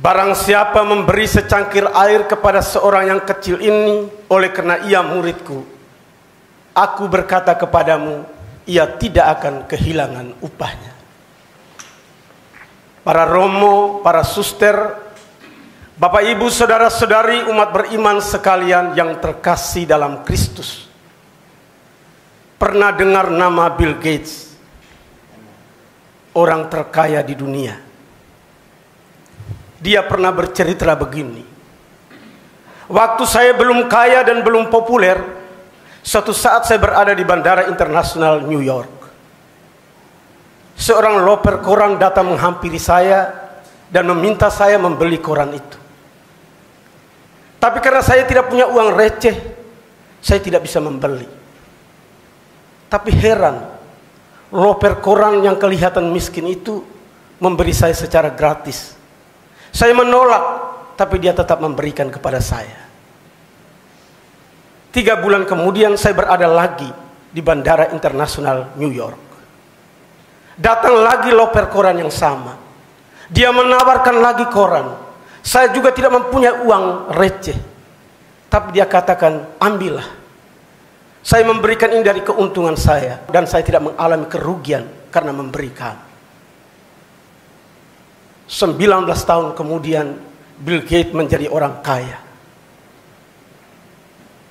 Barang siapa memberi secangkir air kepada seorang yang kecil ini, oleh karena ia muridku, aku berkata kepadamu, ia tidak akan kehilangan upahnya. Para romo, para suster, Bapak Ibu, saudara-saudari umat beriman sekalian yang terkasih dalam Kristus. Pernah dengar nama Bill Gates? Orang terkaya di dunia. Dia pernah bercerita begini. Waktu saya belum kaya dan belum populer, suatu saat saya berada di Bandara Internasional New York. Seorang loper koran datang menghampiri saya dan meminta saya membeli koran itu. Tapi karena saya tidak punya uang receh, saya tidak bisa membeli. Tapi heran, loper koran yang kelihatan miskin itu memberi saya secara gratis. Saya menolak, tapi dia tetap memberikan kepada saya. 3 bulan kemudian saya berada lagi di Bandara Internasional New York. Datang lagi loper koran yang sama. Dia menawarkan lagi koran. Saya juga tidak mempunyai uang receh. Tapi dia katakan, ambillah. Saya memberikan ini dari keuntungan saya. Dan saya tidak mengalami kerugian karena memberikan. 19 tahun kemudian Bill Gates menjadi orang kaya.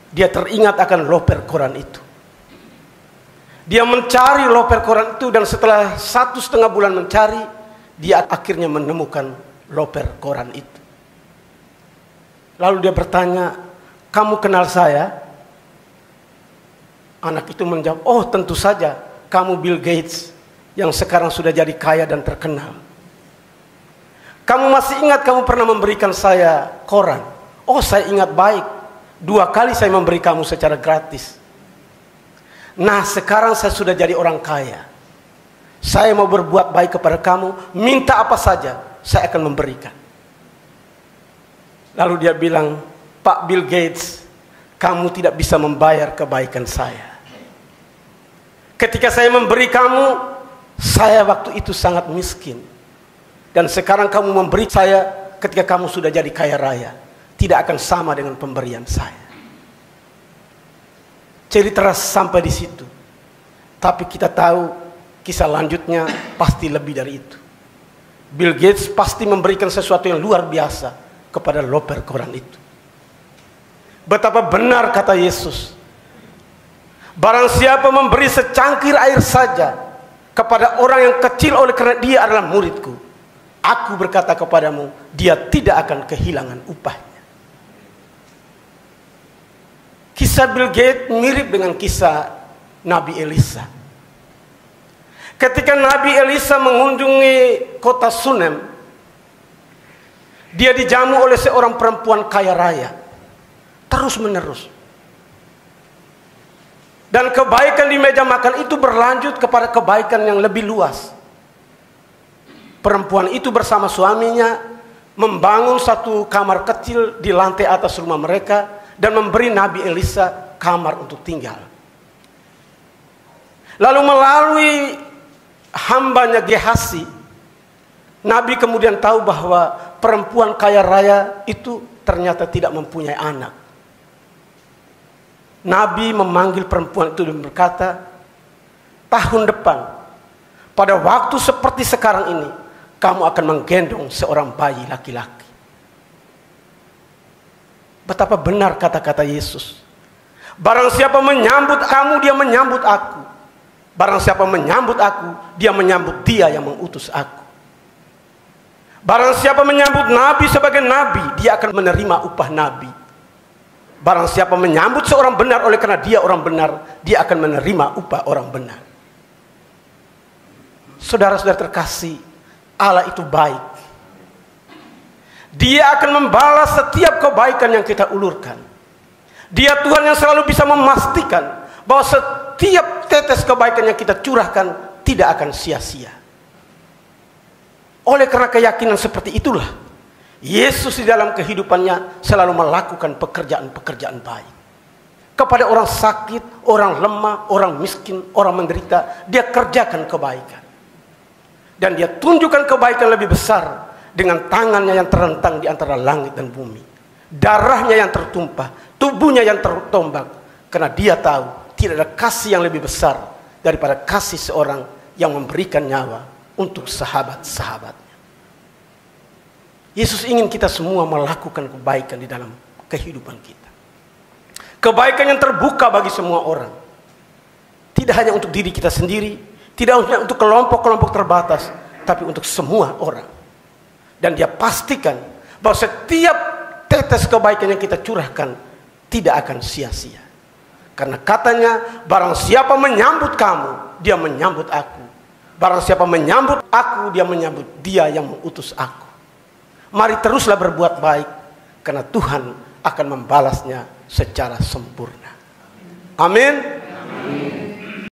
Dia teringat akan loper koran itu. Dia mencari loper koran itu dan setelah 1,5 bulan mencari, dia akhirnya menemukan loper koran itu. Lalu dia bertanya, kamu kenal saya? Anak itu menjawab, oh tentu saja, kamu Bill Gates yang sekarang sudah jadi kaya dan terkenal. Kamu masih ingat kamu pernah memberikan saya koran? Oh, saya ingat baik. 2 kali saya memberi kamu secara gratis. Nah, sekarang saya sudah jadi orang kaya. Saya mau berbuat baik kepada kamu. Minta apa saja, saya akan memberikan. Lalu dia bilang, Pak Bill Gates, kamu tidak bisa membayar kebaikan saya. Ketika saya memberi kamu, saya waktu itu sangat miskin. Dan sekarang kamu memberi saya ketika kamu sudah jadi kaya raya. Tidak akan sama dengan pemberian saya. Cerita sampai di situ. Tapi kita tahu kisah lanjutnya pasti lebih dari itu. Bill Gates pasti memberikan sesuatu yang luar biasa kepada loper koran itu. Betapa benar kata Yesus. Barang siapa memberi secangkir air saja kepada orang yang kecil oleh karena dia adalah muridku, aku berkata kepadamu, dia tidak akan kehilangan upahnya. Kisah Bill Gates mirip dengan kisah Nabi Elisa. Ketika Nabi Elisa mengunjungi kota Sunem, dia dijamu oleh seorang perempuan kaya raya. Terus menerus. Dan kebaikan di meja makan itu berlanjut kepada kebaikan yang lebih luas. Perempuan itu bersama suaminya membangun satu kamar kecil di lantai atas rumah mereka dan memberi Nabi Elisa kamar untuk tinggal. Lalu melalui hambanya Gehazi, Nabi kemudian tahu bahwa perempuan kaya raya itu ternyata tidak mempunyai anak. Nabi memanggil perempuan itu dan berkata, tahun depan pada waktu seperti sekarang ini, kamu akan menggendong seorang bayi laki-laki. Betapa benar kata-kata Yesus. Barang siapa menyambut kamu, dia menyambut aku. Barang siapa menyambut aku, dia menyambut dia yang mengutus aku. Barang siapa menyambut Nabi sebagai Nabi, dia akan menerima upah Nabi. Barang siapa menyambut seorang benar oleh karena dia orang benar, dia akan menerima upah orang benar. Saudara-saudara terkasih, Allah itu baik. Dia akan membalas setiap kebaikan yang kita ulurkan. Dia Tuhan yang selalu bisa memastikan bahwa setiap tetes kebaikan yang kita curahkan tidak akan sia-sia. Oleh karena keyakinan seperti itulah, Yesus di dalam kehidupannya selalu melakukan pekerjaan-pekerjaan baik. Kepada orang sakit, orang lemah, orang miskin, orang menderita, dia kerjakan kebaikan. Dan dia tunjukkan kebaikan lebih besar dengan tangannya yang terentang di antara langit dan bumi, darahnya yang tertumpah, tubuhnya yang tertombak, karena dia tahu tidak ada kasih yang lebih besar daripada kasih seorang yang memberikan nyawa untuk sahabat-sahabatnya. Yesus ingin kita semua melakukan kebaikan di dalam kehidupan kita. Kebaikan yang terbuka bagi semua orang. Tidak hanya untuk diri kita sendiri, tidak hanya untuk kelompok-kelompok terbatas, tapi untuk semua orang. Dan dia pastikan bahwa setiap tetes kebaikan yang kita curahkan tidak akan sia-sia. Karena katanya, barang siapa menyambut kamu, dia menyambut aku. Barang siapa menyambut aku, dia menyambut dia yang mengutus aku. Mari teruslah berbuat baik, karena Tuhan akan membalasnya secara sempurna. Amin.